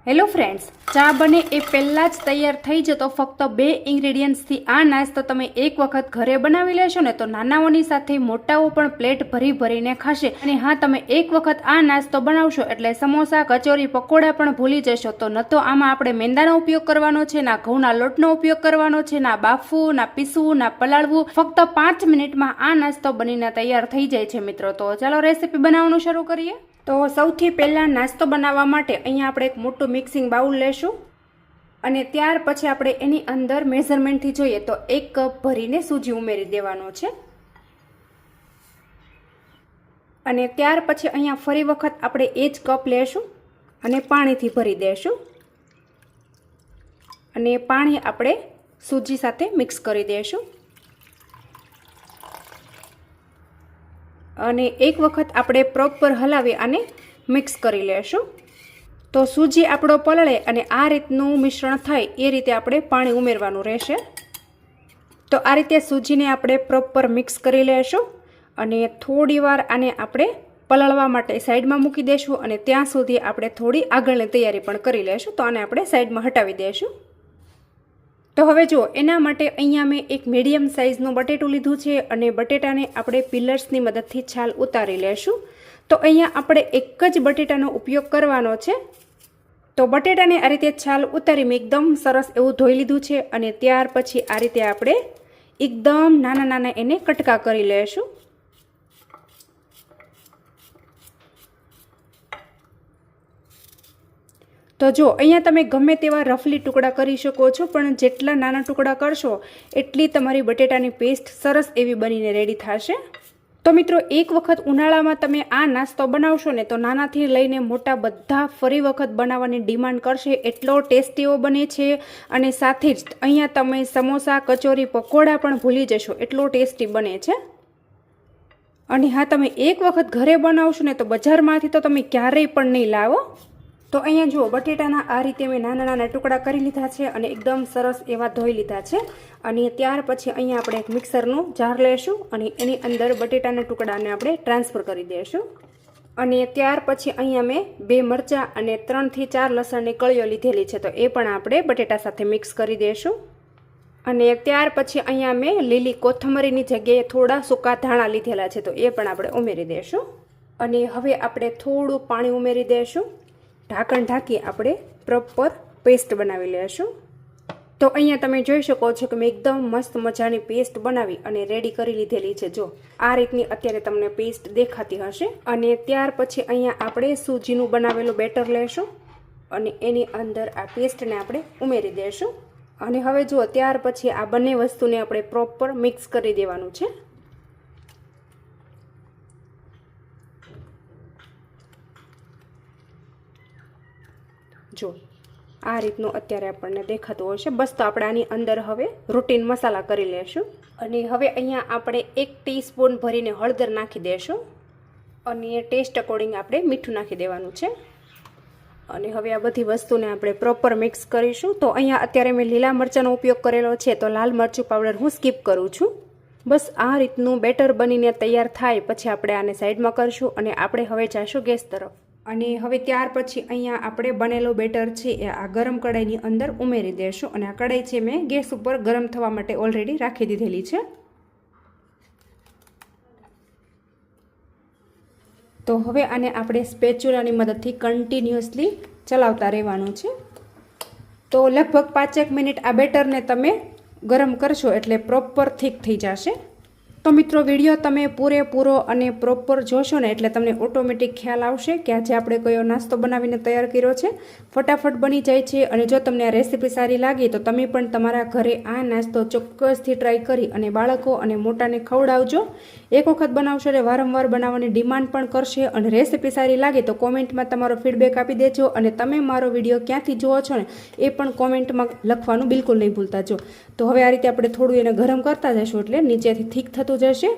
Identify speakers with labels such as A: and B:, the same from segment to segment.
A: Hello friends, ચા બને એ પહેલાં જ તૈયાર થઈ જતો ફક્ત 2 ઇન્ગ્રેડિયન્ટ્સથી આ નાસ્તો તમે એક વખત ઘરે બનાવી લેશો ને તો નાનાઓની સાથે મોટાઓ પણ પ્લેટ ભરી ભરીને ખાશે. અને હા, તમે એક વખત આ નાસ્તો બનાવશો એટલે સમોસા, કચોરી, પકોડા પણ ભૂલી જશો. તો ન તો આમાં આપણે મેંદાનો ઉપયોગ કરવાનો છે, ના ઘઉંના લોટનો ઉપયોગ કરવાનો છે, ના બાફવું, ના પીસવું, ના પલાળવું. ફક્ત 5 મિનિટમાં આ નાસ્તો બનીને તૈયાર થઈ જાય છે મિત્રો. તો ચાલો રેસીપી બનાવવાનું શરૂ કરીએ. તો સૌથી પહેલાં નાસ્તો બનાવવા માટે અહીંયા આપણે એક મોટું મિક્સિંગ બાઉલ લેશું અને ત્યાર પછી આપણે એની અંદર મેઝરમેન્ટથી જોઈએ તો 1 કપ ભરીને સૂજી ઉમેરી દેવાનો છે. અને ત્યાર પછી અહીંયા ફરી વખત આપણે એ જ કપ લેશું અને પાણીથી ભરી દેશું. અને પાણી આપણે સૂજી સાથે મિક્સ કરી દેશું. અને એક વખત આપણે પ્રોપર હલાવી અને મિક્સ કરી લેશું. તો સૂજી આપણો પલળે અને આ રીતનું મિશ્રણ થાય એ રીતે આપણે પાણી ઉમેરવાનું રહેશે. તો આ રીતે સૂજીને આપણે પ્રોપર મિક્સ કરી લેશું અને થોડીવાર આને આપણે પલળવા માટે સાઈડમાં મૂકી દેશું. અને ત્યાં સુધી આપણે થોડી આગળની તૈયારી પણ કરી લેશું. તો આને આપણે સાઈડમાં હટાવી દેશું. તો હવે જુઓ, એના માટે અહીંયા મેં એક મીડિયમ સાઇઝનું બટેટું લીધું છે અને બટેટાને આપણે પિલર્સની મદદથી છાલ ઉતારી લેશું. તો અહીંયા આપણે એક જ બટેટાનો ઉપયોગ કરવાનો છે. તો બટેટાને આ રીતે છાલ ઉતારી મેં એકદમ સરસ એવું ધોઈ લીધું છે. અને ત્યાર પછી આ રીતે આપણે એકદમ નાના નાના એને કટકા કરી લેશું. તો જો અહીંયા તમે ગમે તેવા રફલી ટુકડા કરી શકો છો, પણ જેટલા નાના ટુકડા કરશો એટલી તમારી બટેટાની પેસ્ટ સરસ એવી બનીને રેડી થશે. તો મિત્રો, એક વખત ઉનાળામાં તમે આ નાસ્તો બનાવશો ને તો નાનાથી લઈને મોટા બધા ફરી વખત બનાવવાની ડિમાન્ડ કરશે. એટલો ટેસ્ટીઓ બને છે અને સાથે જ અહીંયા તમે સમોસા, કચોરી, પકોડા પણ ભૂલી જશો, એટલો ટેસ્ટી બને છે. અને હા, તમે એક વખત ઘરે બનાવશો ને તો બજારમાંથી તો તમે ક્યારેય પણ નહીં લાવો. તો અહીંયા જુઓ, બટેટાના આ રીતે મેં નાના નાના ટુકડા કરી લીધા છે અને એકદમ સરસ એવા ધોઈ લીધા છે. અને ત્યાર પછી અહીંયા આપણે એક મિક્સરનું જાર લેશું અને એની અંદર બટેટાના ટુકડાને આપણે ટ્રાન્સફર કરી દઈશું. અને ત્યાર પછી અહીંયા મેં 2 મરચાં અને 3 થી 4 લસણની કળીઓ લીધેલી છે. તો એ પણ આપણે બટેટા સાથે મિક્સ કરી દઈશું. અને ત્યાર પછી અહીંયા મેં લીલી કોથમરીની જગ્યાએ થોડા સૂકા ધાણા લીધેલા છે. તો એ પણ આપણે ઉમેરી દઈશું. અને હવે આપણે થોડું પાણી ઉમેરી દઈશું. ઢાંકણ ઢાંકી આપણે પ્રોપર પેસ્ટ બનાવી લેશું. તો અહીંયા તમે જોઈ શકો છો કે મેં એકદમ મસ્ત મજાની પેસ્ટ બનાવી અને રેડી કરી લીધેલી છે. જો આ રીતની અત્યારે તમને પેસ્ટ દેખાતી હશે. અને ત્યાર પછી અહીંયા આપણે સૂજીનું બનાવેલું બેટર લેશું અને એની અંદર આ પેસ્ટને આપણે ઉમેરી દઈશું. અને હવે જુઓ, ત્યાર પછી આ બંને વસ્તુને આપણે પ્રોપર મિક્સ કરી દેવાનું છે. જો આ રીતનું અત્યારે આપણને દેખાતું હશે. બસ તો આપણે આની અંદર હવે રૂટીન મસાલા કરી લેશું. અને હવે અહીંયા આપણે 1 ટીસ્પૂન ભરીને હળદર નાખી દેશું અને ટેસ્ટ અકોર્ડિંગ આપણે મીઠું નાખી દેવાનું છે. અને હવે આ બધી વસ્તુને આપણે પ્રોપર મિક્સ કરીશું. તો અહીંયા અત્યારે મેં લીલા મરચાંનો ઉપયોગ કરેલો છે, તો લાલ મરચું પાવડર હું સ્કીપ કરું છું. બસ આ રીતનું બેટર બનીને તૈયાર થાય પછી આપણે આને સાઈડમાં કરીશું અને આપણે હવે જઈશું ગેસ તરફ. અને હવે ત્યાર પછી અહીંયા આપણે બનેલો બેટર છે એ આ ગરમ કઢાઈની અંદર ઉમેરી દઈશું. અને આ કઢાઈ છે મેં ગેસ ઉપર ગરમ થવા માટે ઓલરેડી રાખી દીધેલી છે. તો હવે આને આપણે સ્પેચ્યુલાની મદદથી કન્ટિન્યુઅસલી ચલાવતા રહેવાનું છે. તો લગભગ 5-1 મિનિટ આ બેટરને તમે ગરમ કરશો એટલે પ્રોપર થીક થઈ જશે. તો મિત્રો, વિડીયો તમે પૂરેપૂરો અને પ્રોપર જોશો ને એટલે તમને ઓટોમેટિક ખ્યાલ આવશે કે આજે આપણે કયો નાસ્તો બનાવીને તૈયાર કર્યો છે. ફટાફટ બની જાય છે. અને જો તમને આ રેસીપી સારી લાગી તો તમે પણ તમારા ઘરે આ નાસ્તો ચોક્કસથી ટ્રાય કરી અને બાળકો અને મોટાને ખવડાવજો. એક વખત બનાવશો એટલે વારંવાર બનાવવાની ડિમાન્ડ પણ કરશે. અને રેસીપી સારી લાગે તો કોમેન્ટમાં તમારો ફીડબેક આપી દેજો. અને તમે મારો વિડીયો ક્યાંથી જુઓ છો ને એ પણ કોમેન્ટમાં લખવાનું બિલકુલ નહીં ભૂલતા. જો તો હવે આ રીતે આપણે થોડું એને ગરમ કરતા જઈશું એટલે નીચેથી થીક થતું જશે.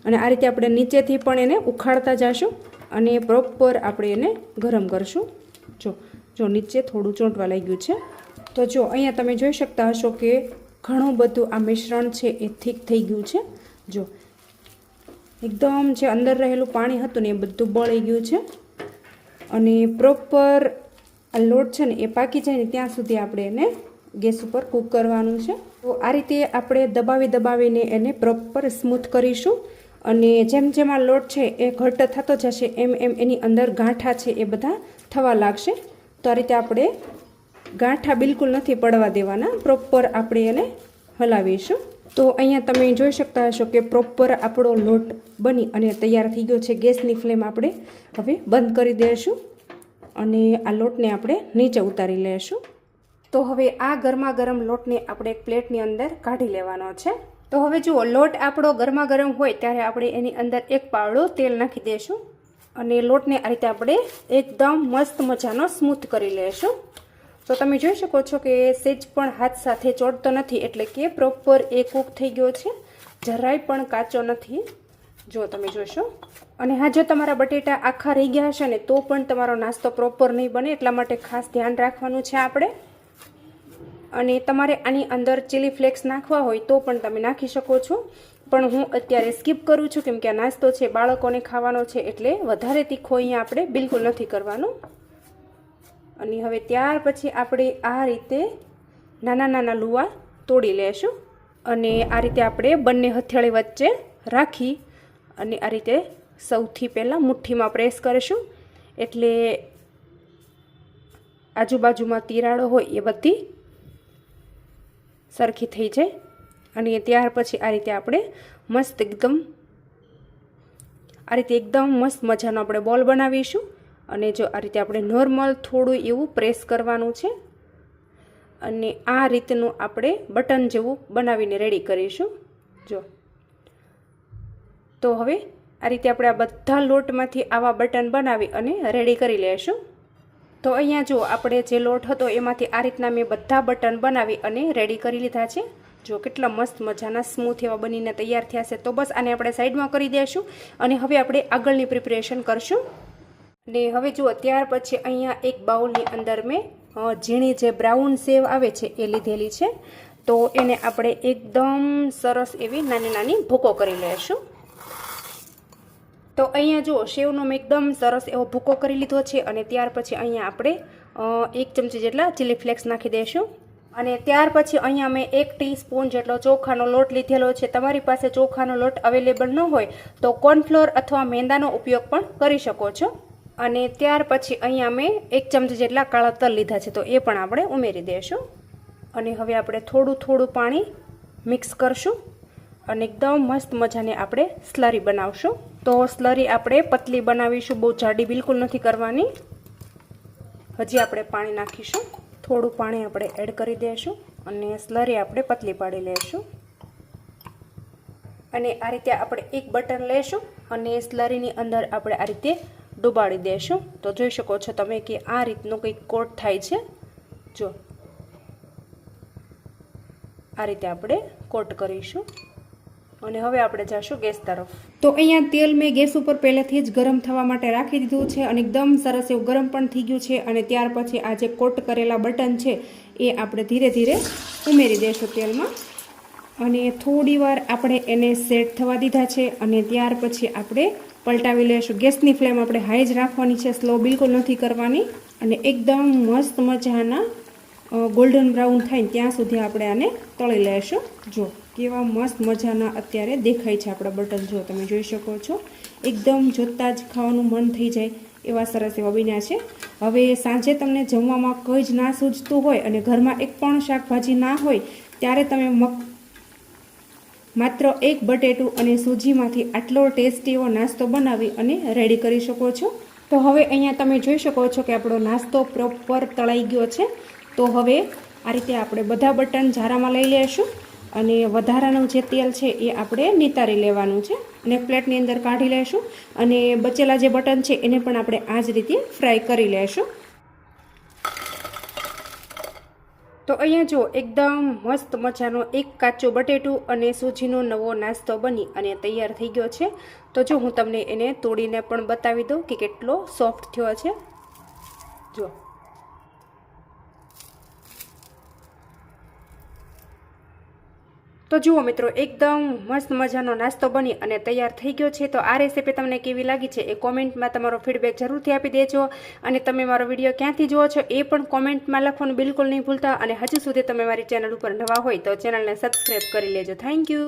A: અને આ રીતે આપણે નીચેથી પણ એને ઉખાડતા જઈશું અને પ્રોપર આપણે એને ગરમ કરશું. જો નીચે થોડું ચોંટવા લાગ્યું છે. તો જો અહીંયા તમે જોઈ શકતા હશો કે ઘણું બધું આ મિશ્રણ છે એ થીક થઈ ગયું છે. જો એકદમ જે અંદર રહેલું પાણી હતું ને એ બધું બળી ગયું છે. અને પ્રોપર આ લોટ છે ને એ પાકી જાય ને ત્યાં સુધી આપણે એને ગેસ ઉપર કૂક કરવાનું છે. તો આ રીતે આપણે દબાવીને એને પ્રોપર સ્મૂથ કરીશું. અને જેમ જેમ આ લોટ છે એ ઘટ્ટ થતો જશે એમ એમ એની અંદર ગાંઠા છે એ બધા થવા લાગશે. તો આ રીતે આપણે ગાંઠા બિલકુલ નથી પડવા દેવાના, પ્રોપર આપણે એને હલાવીશું. તો અહીંયા તમે જોઈ શકતા હશો કે પ્રોપર આપણો લોટ બની અને તૈયાર થઈ ગયો છે. ગેસની ફ્લેમ આપણે હવે બંધ કરી દઈશું અને આ લોટને આપણે નીચે ઉતારી લઈશું. તો હવે આ ગરમા ગરમ લોટને આપણે એક પ્લેટની અંદર કાઢી લેવાનો છે. તો હવે જુઓ, લોટ આપણો ગરમા ગરમ હોય ત્યારે આપણે એની અંદર એક પાવડો તેલ નાખી દઈશું અને લોટને આ રીતે આપણે એકદમ મસ્ત મજાનો સ્મૂથ કરી લઈશું. તો તમે જોઈ શકો છો કે સેજ પણ હાથ સાથે ચોટતો નથી, એટલે કે પ્રોપર એ કૂક થઈ ગયો છે, જરાય પણ કાચો નથી. જો તમે જોશો. અને હા, જો તમારા બટેટા આખા રહી ગયા હશે ને તો પણ તમારો નાસ્તો પ્રોપર નહીં બને, એટલા માટે ખાસ ધ્યાન રાખવાનું છે આપણે. અને તમારે આની અંદર ચીલી ફ્લેક્સ નાખવા હોય તો પણ તમે નાખી શકો છો, પણ હું અત્યારે સ્કીપ કરું છું કેમ કે આ નાસ્તો છે બાળકોને ખાવાનો છે, એટલે વધારે તીખો અહીંયા આપણે બિલકુલ નથી કરવાનું. અને હવે ત્યાર પછી આપણે આ રીતે નાના નાના લુવા તોડી લેશું અને આ રીતે આપણે બંને હથેળી વચ્ચે રાખી અને આ રીતે સૌથી પહેલાં મુઠ્ઠીમાં પ્રેસ કરીશું, એટલે આજુબાજુમાં તિરાડો હોય એ બધી સરખી થઈ જાય. અને ત્યાર પછી આ રીતે આપણે મસ્ત એકદમ મસ્ત મજાનો આપણે બોલ બનાવીશું. અને જો આ રીતે આપણે નોર્મલ થોડું એવું પ્રેસ કરવાનું છે અને આ રીતનું આપણે બટન જેવું બનાવીને રેડી કરીશું. જો તો હવે આ રીતે આપણે આ બધા લોટમાંથી આવા બટન બનાવી અને રેડી કરી લઈશું. તો અહીંયા જો આપણે જે લોટ હતો એમાંથી આ રીતના મેં બધા બટન બનાવી અને રેડી કરી લીધા છે. જો કેટલા મસ્ત મજાના સ્મૂથ એવા બનીને તૈયાર થયા છે. તો બસ આને આપણે સાઈડમાં કરી દઈશું અને હવે આપણે આગળની પ્રિપરેશન કરશું. ને હવે જુઓ, ત્યાર પછી અહીંયા એક બાઉલની અંદર મેં ઝીણી જે બ્રાઉન સેવ આવે છે એ લીધેલી છે. તો એને આપણે એકદમ સરસ એવી નાની નાની ભૂકો કરી લઈશું. તો અહીંયા જુઓ, સેવનો મેં એકદમ સરસ એવો ભૂકો કરી લીધો છે અને ત્યાર પછી અહીંયા આપણે 1 ચમચી જેટલા ચીલી ફ્લેક્સ નાખી દઈશું. અને ત્યાર પછી અહીંયા મેં 1 ટીસ્પૂન જેટલો ચોખાનો લોટ લીધેલો છે. તમારી પાસે ચોખાનો લોટ અવેલેબલ ન હોય તો કોર્નફ્લોર અથવા મેંદાનો ઉપયોગ પણ કરી શકો છો. અને ત્યાર પછી અહીંયા મેં 1 ચમચી જેટલા કાળા તલ લીધા છે, તો એ પણ આપણે ઉમેરી દઈશું. અને હવે આપણે થોડું થોડું પાણી મિક્સ કરશું અને એકદમ મસ્ત મજાની આપણે સ્લરી બનાવશું. તો સ્લરી આપણે પતલી બનાવીશું, બહુ જાડી બિલકુલ નથી કરવાની. હજી આપણે પાણી નાખીશું, થોડું પાણી આપણે એડ કરી દઈશું અને સ્લરી આપણે પતલી પાડી લઈશું. અને આ રીતે આપણે એક બટન લેશું અને સ્લરીની અંદર આપણે આ રીતે ડુબાડી દઈશું. તો જોઈ શકો છો તમે કે આ રીતનો કંઈક કોટ થાય છે. જો આ રીતે આપણે કોટ કરીશું અને હવે આપણે જઈશું ગેસ તરફ. તો અહીંયા તેલ મેં ગેસ ઉપર પહેલેથી જ ગરમ થવા માટે રાખી દીધું છે અને એકદમ સરસ એવું ગરમ પણ થઈ ગયું છે. અને ત્યાર પછી આ જે કોટ કરેલા બટન છે એ આપણે ધીરે ધીરે ઉમેરી દઈશું તેલમાં અને થોડી વાર આપણે એને સેટ થવા દીધા છે. અને ત્યાર પછી આપણે પલટાવી લઈશું. ગેસની ફ્લેમ આપણે હાઈ જ રાખવાની છે, સ્લો બિલકુલ નથી કરવાની. અને એકદમ મસ્ત મજાના ગોલ્ડન બ્રાઉન થાય ત્યાં સુધી આપણે આને તળી લઈશું. જો કેવા મસ્ત મજાના અત્યારે દેખાય છે આપણા બટન, જો તમે જોઈ શકો છો. એકદમ જોતાં જ ખાવાનું મન થઈ જાય એવા સરસ એવા બન્યા છે. હવે સાંજે તમને જમવામાં કંઈ જ ના સૂઝતું હોય અને ઘરમાં એક પણ શાકભાજી ના હોય ત્યારે તમે માત્ર એક બટેટું અને સૂજીમાંથી આટલો ટેસ્ટી એવો નાસ્તો બનાવી અને રેડી કરી શકો છો. તો હવે અહીંયા તમે જોઈ શકો છો કે આપણો નાસ્તો પ્રોપર તળાઈ ગયો છે. તો હવે આ રીતે આપણે બધા બટન ઝારામાં લઈ લઈશું અને વધારાનું જે તેલ છે એ આપણે નિતારી લેવાનું છે અને પ્લેટની અંદર કાઢી લઈશું. અને બચેલા જે બટન છે એને પણ આપણે આ જ રીતે ફ્રાય કરી લઈશું. તો અહીંયા જો એકદમ મસ્ત મજાનો એક કાચું બટેટું અને સૂજીનો નવો નાસ્તો બની અને તૈયાર થઈ ગયો છે. તો જો હું તમને એને તોડીને પણ બતાવી દઉં કે કેટલો સોફ્ટ થયો છે. જો તો જુઓ મિત્રો, એકદમ મસ્ત મજાનો નાસ્તો બની અને તૈયાર થઈ ગયો છે. તો આ રેસીપી તમને કેવી લાગી છે એ કોમેન્ટમાં તમારો ફીડબેક જરૂરથી આપી દેજો. અને તમે મારો વિડીયો ક્યાંથી જુઓ છો એ પણ કોમેન્ટમાં લખવાનું બિલકુલ નહીં ભૂલતા. અને હજુ સુધી તમે મારી ચેનલ ઉપર નવા હોય તો ચેનલને સબસ્ક્રાઈબ કરી લેજો. Thank you.